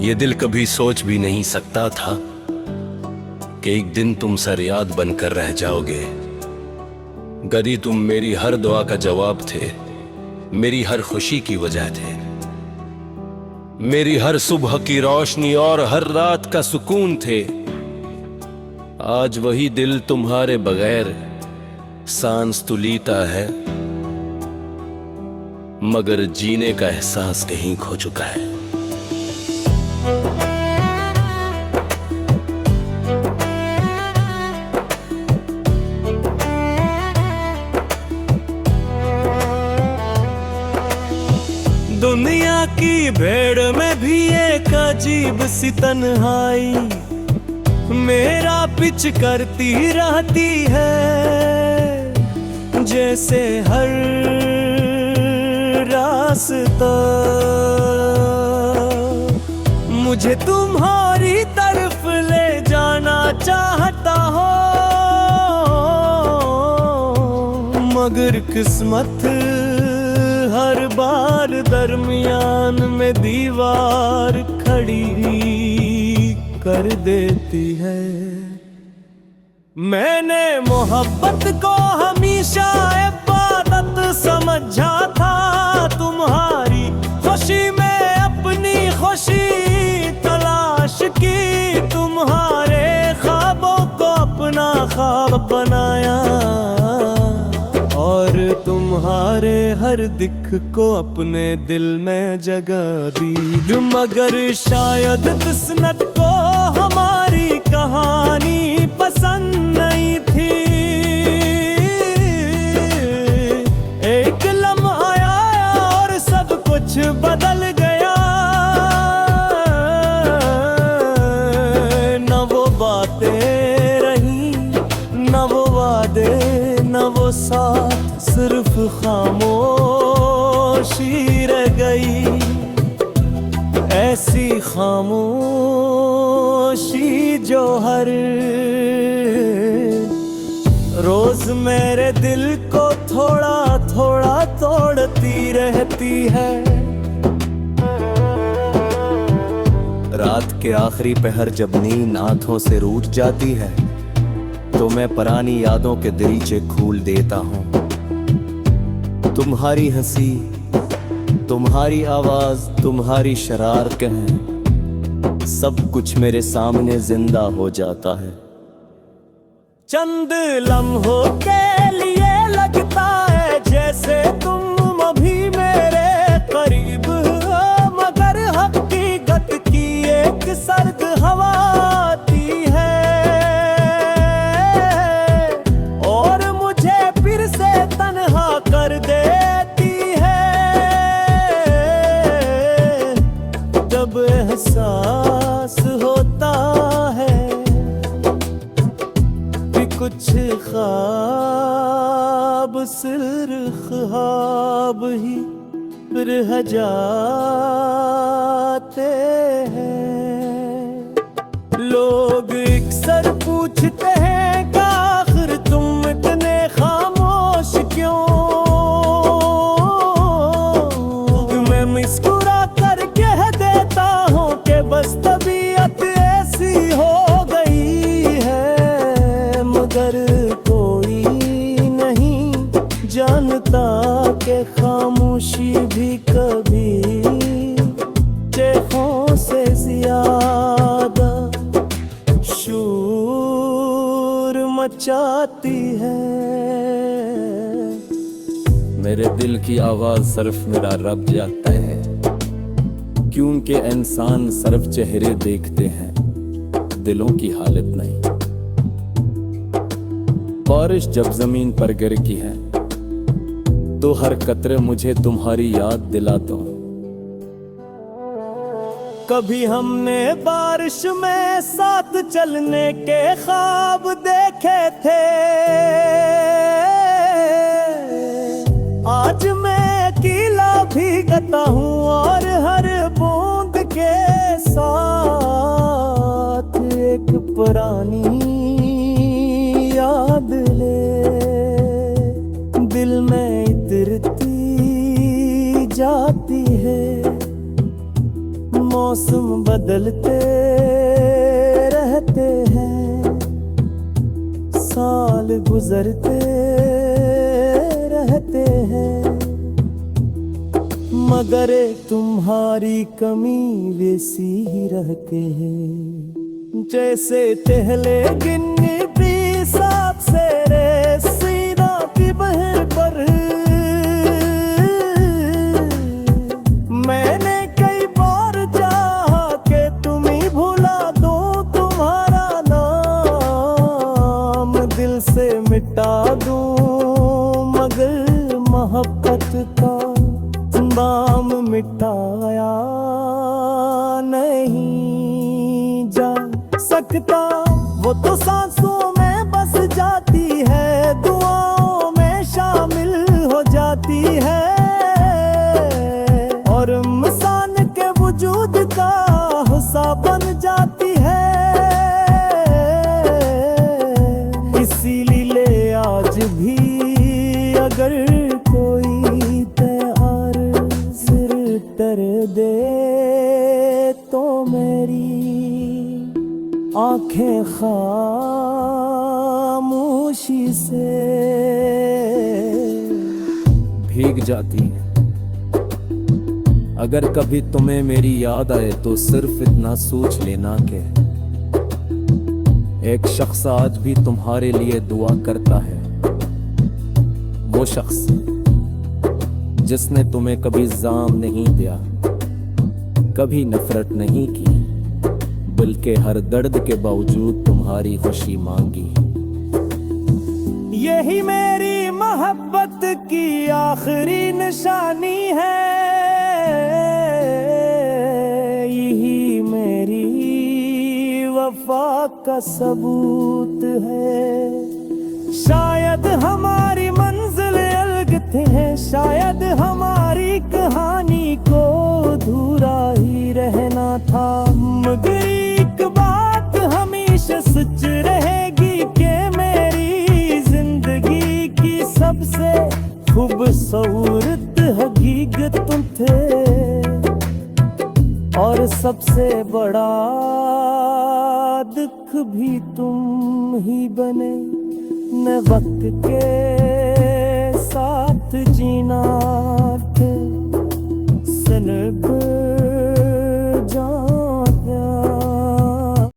ये दिल कभी सोच भी नहीं सकता था कि एक दिन तुम सरयाद बनकर रह जाओगे। गरी तुम मेरी हर दुआ का जवाब थे, मेरी हर खुशी की वजह थे, मेरी हर सुबह की रोशनी और हर रात का सुकून थे। आज वही दिल तुम्हारे बगैर सांस तो लीता है, मगर जीने का एहसास कहीं खो चुका है। दुनिया की भीड़ में भी एक अजीब सी तन्हाई मेरा पिछ करती रहती है। जैसे हर रास्ता मुझे तुम्हारी तरफ ले जाना चाहता हो, मगर किस्मत हर बार दरमियान में दीवार खड़ी कर देती है। मैंने मोहब्बत को हमेशा इबादत समझा था, तुम्हारी खुशी में अपनी खुशी तलाश की, तुम्हारे ख्वाबों को अपना ख्वाब बनाया और तुम्हारे हर दिख को अपने दिल में जगह दी। मगर शायद किस्मत को हमारी कहानी पसंद नहीं थी। एक लम्हा आया और सब कुछ बदल गया। न वो बातें रही, न वो वादे, न वो साथ, सिर्फ खामोशी रह गई। ऐसी खामोशी जो हर रोज मेरे दिल को थोड़ा थोड़ा तोड़ती रहती है। रात के आखिरी पहर जब नींद आंखों से रूठ जाती है तो मैं पुरानी यादों के दरीचे खोल देता हूँ। तुम्हारी हंसी, तुम्हारी आवाज, तुम्हारी शरारतें, सब कुछ मेरे सामने जिंदा हो जाता है। चंद लम्हों के लिए लगता है जैसे तुम अभी मेरे करीब हो, मगर हकीकत की एक सर्द हवा आती है और मुझे फिर से तन्हा कर देती है। जब एहसास होता है कि कुछ ख्वाब सिर्फ ख्वाब ही रह जाते हैं। लोग अक्सर पूछते हैं कि आखिर तुम इतने खामोश क्यों। मैं मुस्कुरा कर कह देता हूँ कि बस तबीयत ऐसी हो गई है, मगर कोई नहीं जानता कि खामोशी भी कभी चेहरों से ज्यादा शोर मचाती है। मेरे दिल की आवाज सिर्फ मेरा रब जानता है, क्योंकि इंसान सिर्फ चेहरे देखते हैं, दिलों की हालत नहीं। बारिश जब जमीन पर गिरती है तो हर कतरे मुझे तुम्हारी याद दिलाता हूँ। कभी हमने बारिश में साथ चलने के ख्वाब देखे थे, आज मैं अकेला भीगता हूँ और हर बूंद के साथ एक पुरानी याद ले दिल में इतरती जाती है। मौसम बदल बदलते रहते हैं, साल गुजरते रहते हैं, मगर तुम्हारी कमी वैसी ही रहते हैं जैसे पहले गिन्नी भी साथ से रे सीना की बहर पर। मैंने कई बार चाहा कि तुम ही भुला दो, तुम्हारा नाम दिल से मिटा दूं, मगर मोहब्बत का बाम मिटाया नहीं जा सकता। वो तो सांसों में बस जाती है, दुआओं में शामिल हो जाती है, और इंसान के वजूद का हिस्सा बन जाती है। इसीलिए आज भी अगर कोई तैयार सिर तर दे तो मेरी आंखें खामोशी से भीग जाती हैं। अगर कभी तुम्हें मेरी याद आए तो सिर्फ इतना सोच लेना कि एक शख्स आज भी तुम्हारे लिए दुआ करता है। वो शख्स जिसने तुम्हें कभी जाम नहीं दिया, कभी नफरत नहीं की, बल्कि हर दर्द के बावजूद तुम्हारी खुशी मांगी। यही मेरी मोहब्बत की आखिरी निशानी है, यही मेरी वफा का सबूत है। शायद हमारी मंजिल अलग थे, शायद हमारी कहानी को अधूरा ही रहना था, मगर एक बात हमेशा सच रहेगी कि मेरी जिंदगी की सबसे खूबसूरत हकीकत तुम थे, और सबसे बड़ा दुख भी तुम ही बने। न वक्त के साथ जीना थे सनग